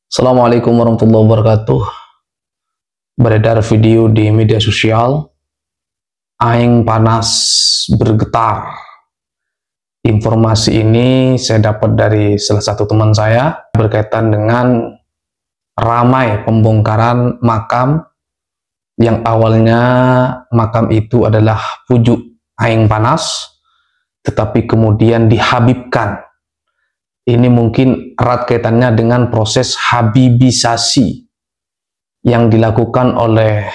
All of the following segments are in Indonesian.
Assalamualaikum warahmatullahi wabarakatuh. Beredar video di media sosial, aing panas bergetar. Informasi ini saya dapat dari salah satu teman saya berkaitan dengan ramai pembongkaran makam yang awalnya makam itu adalah pujuk aing panas, tetapi kemudian dihabibkan. Ini mungkin erat kaitannya dengan proses habibisasi yang dilakukan oleh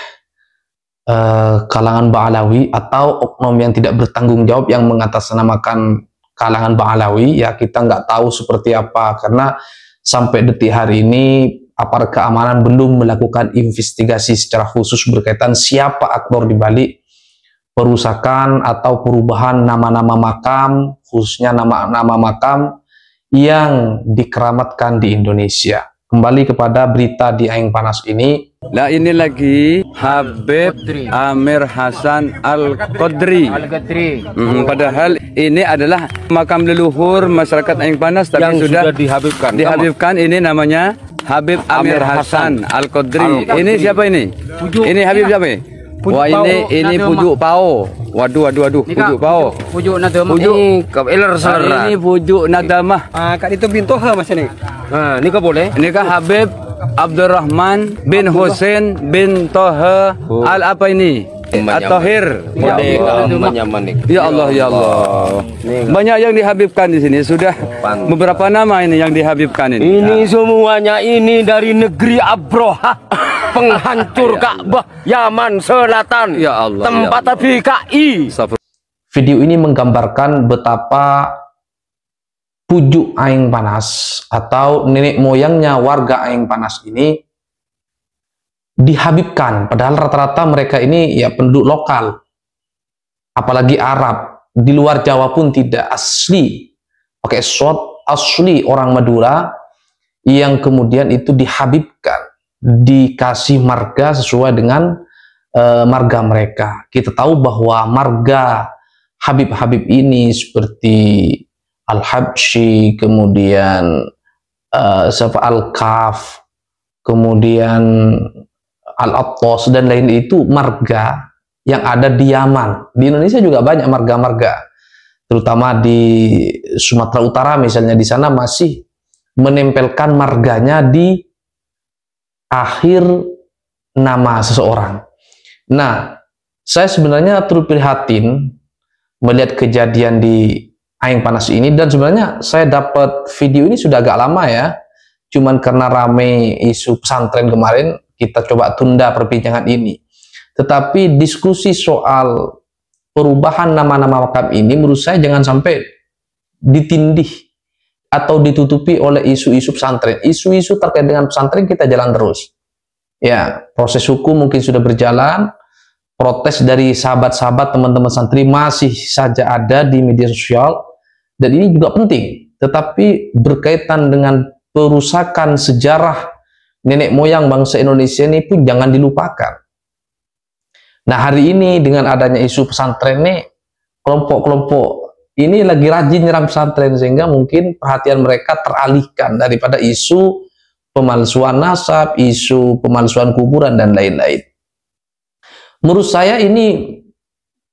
kalangan Ba'alawi atau oknum yang tidak bertanggung jawab yang mengatasnamakan kalangan Ba'alawi. Ya, kita nggak tahu seperti apa karena sampai detik hari ini aparat keamanan belum melakukan investigasi secara khusus berkaitan siapa aktor di balik perusakan atau perubahan nama-nama makam, khususnya nama-nama makam yang dikeramatkan di Indonesia. Kembali kepada berita di Aing Panas ini. Nah, ini lagi Habib Amir Hasan Al-Qadri. Padahal ini adalah makam leluhur masyarakat Aing Panas, tapi yang sudah dihabibkan. Ini namanya Habib Amir Hasan Al-Qadri. Ini siapa ini? Ini Habib siapa? Wah, ini pujuk Pao. Waduh, pujuk Pao. Pujuk Nadamah. Ini pujuk Nadamah. Kak itu bin Toha Mas ini. Ini kok boleh? Ini kan Habib Abdurrahman bin Hussein bin Toha Al apa ini? At-Tahir. Ya Allah, ya Allah. Banyak yang dihabibkan di sini. Sudah beberapa nama ini yang dihabibkan ini. Ini semuanya ini dari negeri Abroha, penghancur Ka'bah Yaman Selatan. Ya Allah. Tempat PKI. Video ini menggambarkan betapa pujuk Aing Panas atau nenek moyangnya warga Aing Panas ini dihabibkan, padahal rata-rata mereka ini ya penduduk lokal, apalagi Arab, di luar Jawa pun tidak, asli, pakai shot, asli orang Madura, yang kemudian itu dihabibkan, dikasih marga sesuai dengan marga mereka. Kita tahu bahwa marga Habib-Habib ini seperti Al-Habsyi, kemudian Al-Kaf, kemudian Al-Attos dan lain itu marga yang ada di Yaman. Di Indonesia juga banyak marga-marga, terutama di Sumatera Utara misalnya, di sana masih menempelkan marganya di akhir nama seseorang. Nah, saya sebenarnya turut prihatin melihat kejadian di Aing Panas ini, dan sebenarnya saya dapat video ini sudah agak lama ya, cuman karena rame isu pesantren kemarin, kita coba tunda perbincangan ini. Tetapi diskusi soal perubahan nama-nama makam ini menurut saya jangan sampai ditindih atau ditutupi oleh isu-isu pesantren. Isu-isu terkait dengan pesantren kita jalan terus. Ya, proses hukum mungkin sudah berjalan, protes dari sahabat-sahabat teman-teman santri masih saja ada di media sosial, dan ini juga penting. Tetapi berkaitan dengan perusakan sejarah nenek moyang bangsa Indonesia ini pun jangan dilupakan. Nah, hari ini dengan adanya isu pesantren nih, kelompok-kelompok ini lagi rajin nyerang pesantren, sehingga mungkin perhatian mereka teralihkan daripada isu pemalsuan nasab, isu pemalsuan kuburan dan lain-lain. Menurut saya ini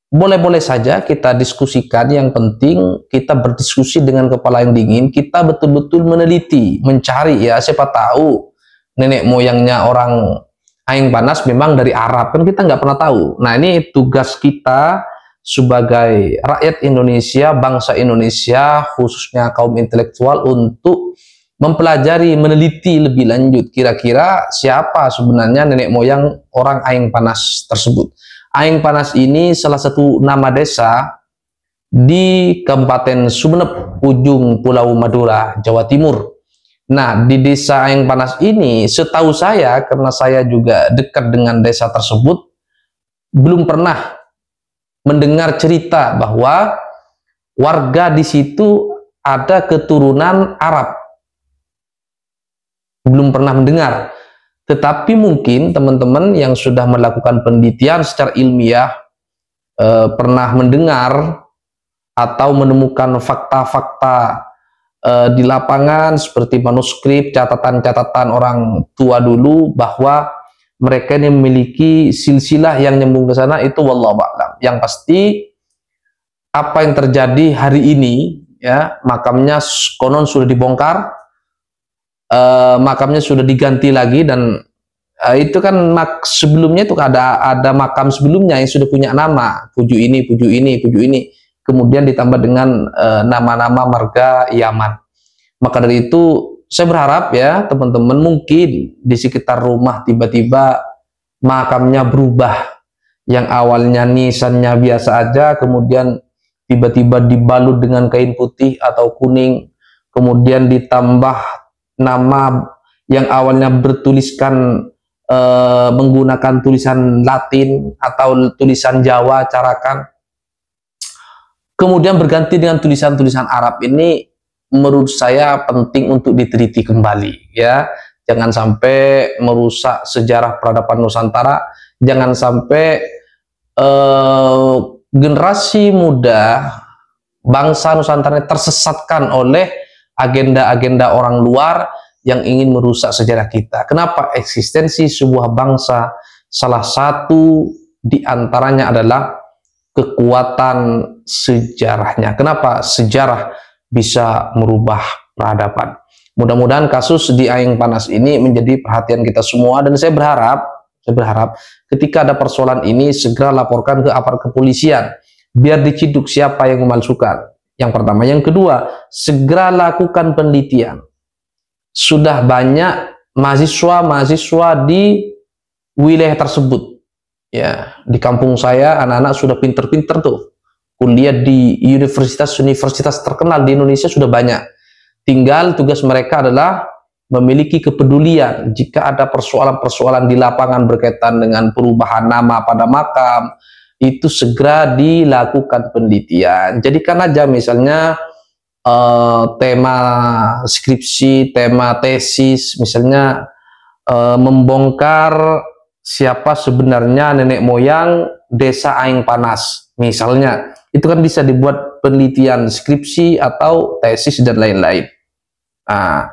boleh-boleh saja kita diskusikan, yang penting kita berdiskusi dengan kepala yang dingin, kita betul-betul meneliti, mencari, ya siapa tahu nenek moyangnya orang Aing Panas memang dari Arab, kan kita nggak pernah tahu. Nah, ini tugas kita sebagai rakyat Indonesia, bangsa Indonesia, khususnya kaum intelektual, untuk mempelajari, meneliti lebih lanjut kira-kira siapa sebenarnya nenek moyang orang Aing Panas tersebut. Aing Panas ini salah satu nama desa di Kabupaten Sumeneb, ujung Pulau Madura, Jawa Timur. Nah, di desa Aing Panas ini, setahu saya, karena saya juga dekat dengan desa tersebut, belum pernah mendengar cerita bahwa warga di situ ada keturunan Arab. Belum pernah mendengar. Tetapi mungkin teman-teman yang sudah melakukan penelitian secara ilmiah pernah mendengar atau menemukan fakta-fakta di lapangan seperti manuskrip, catatan-catatan orang tua dulu bahwa mereka ini memiliki silsilah yang nyambung ke sana, itu wallahu a'lam. Yang pasti apa yang terjadi hari ini, ya, makamnya konon sudah dibongkar, makamnya sudah diganti lagi, dan itu kan sebelumnya itu ada makam sebelumnya yang sudah punya nama, puju ini, puju ini, puju ini, kemudian ditambah dengan nama-nama marga Yaman. Maka dari itu saya berharap ya teman-teman, mungkin di sekitar rumah tiba-tiba makamnya berubah, yang awalnya nisannya biasa aja, kemudian tiba-tiba dibalut dengan kain putih atau kuning, kemudian ditambah nama yang awalnya bertuliskan menggunakan tulisan Latin atau tulisan Jawa, carakan, kemudian berganti dengan tulisan-tulisan Arab. Ini menurut saya penting untuk diteliti kembali, ya. Jangan sampai merusak sejarah peradaban Nusantara, jangan sampai generasi muda bangsa Nusantara tersesatkan oleh agenda-agenda orang luar yang ingin merusak sejarah kita. Kenapa? Eksistensi sebuah bangsa salah satu di antaranya adalah kekuatan sejarahnya. Kenapa? Sejarah bisa merubah peradaban. Mudah-mudahan kasus di Aeng Panas ini menjadi perhatian kita semua, dan saya berharap ketika ada persoalan ini segera laporkan ke aparat kepolisian biar diciduk siapa yang memalsukan. Yang pertama. Yang kedua, segera lakukan penelitian. Sudah banyak mahasiswa di wilayah tersebut, ya, di kampung saya anak-anak sudah pinter-pinter tuh kuliah di universitas terkenal di Indonesia, sudah banyak. Tinggal tugas mereka adalah memiliki kepedulian jika ada persoalan-persoalan di lapangan berkaitan dengan perubahan nama pada makam, itu segera dilakukan penelitian. Jadikan aja misalnya tema skripsi, tema tesis, misalnya membongkar siapa sebenarnya nenek moyang desa Aeng Panas, misalnya. Itu kan bisa dibuat penelitian skripsi atau tesis dan lain-lain. Nah,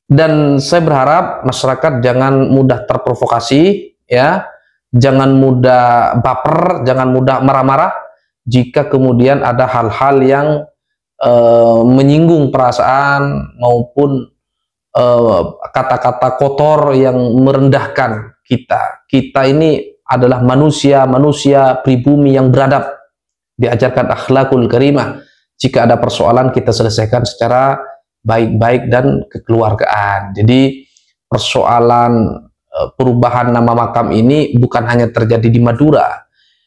dan saya berharap masyarakat jangan mudah terprovokasi, ya, jangan mudah baper, jangan mudah marah-marah jika kemudian ada hal-hal yang menyinggung perasaan maupun kata-kata kotor yang merendahkan kita. Kita ini adalah manusia pribumi yang beradab, diajarkan akhlakul karimah. Jika ada persoalan kita selesaikan secara baik-baik dan kekeluargaan. Jadi persoalan perubahan nama makam ini bukan hanya terjadi di Madura,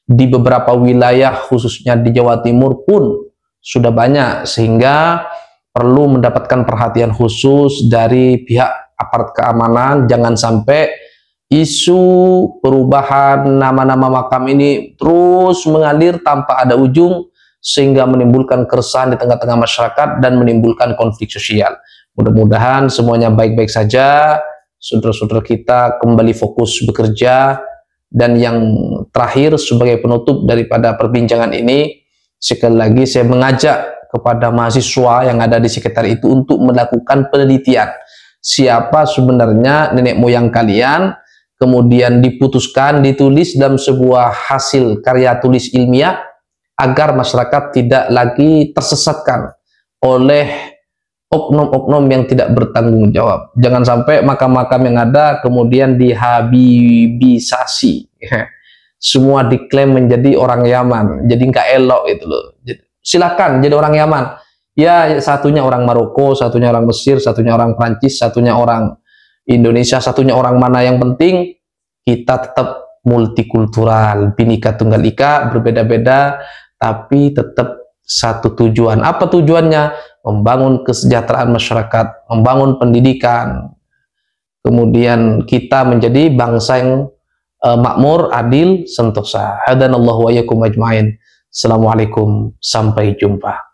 di beberapa wilayah khususnya di Jawa Timur pun sudah banyak, sehingga perlu mendapatkan perhatian khusus dari pihak aparat keamanan. Jangan sampai isu perubahan nama-nama makam ini terus mengalir tanpa ada ujung, sehingga menimbulkan keresahan di tengah-tengah masyarakat dan menimbulkan konflik sosial. Mudah-mudahan semuanya baik-baik saja, saudara-saudara kita kembali fokus bekerja. Dan yang terakhir sebagai penutup daripada perbincangan ini, sekali lagi saya mengajak kepada mahasiswa yang ada di sekitar itu untuk melakukan penelitian. Siapa sebenarnya nenek moyang kalian, kemudian diputuskan, ditulis dalam sebuah hasil karya tulis ilmiah, agar masyarakat tidak lagi tersesatkan oleh oknum-oknum yang tidak bertanggung jawab. Jangan sampai makam-makam yang ada kemudian dihabibisasi. Semua diklaim menjadi orang Yaman, jadi nggak elok itu loh. Silakan jadi orang Yaman. Ya, satunya orang Maroko, satunya orang Mesir, satunya orang Prancis, satunya orang Indonesia, satunya orang mana, yang penting kita tetap multikultural, Bhinneka Tunggal Ika, berbeda-beda, tapi tetap satu tujuan. Apa tujuannya? Membangun kesejahteraan masyarakat, membangun pendidikan, kemudian kita menjadi bangsa yang makmur, adil, sentosa. Hadanallahu wa iyyakum ajmain. Assalamualaikum, sampai jumpa.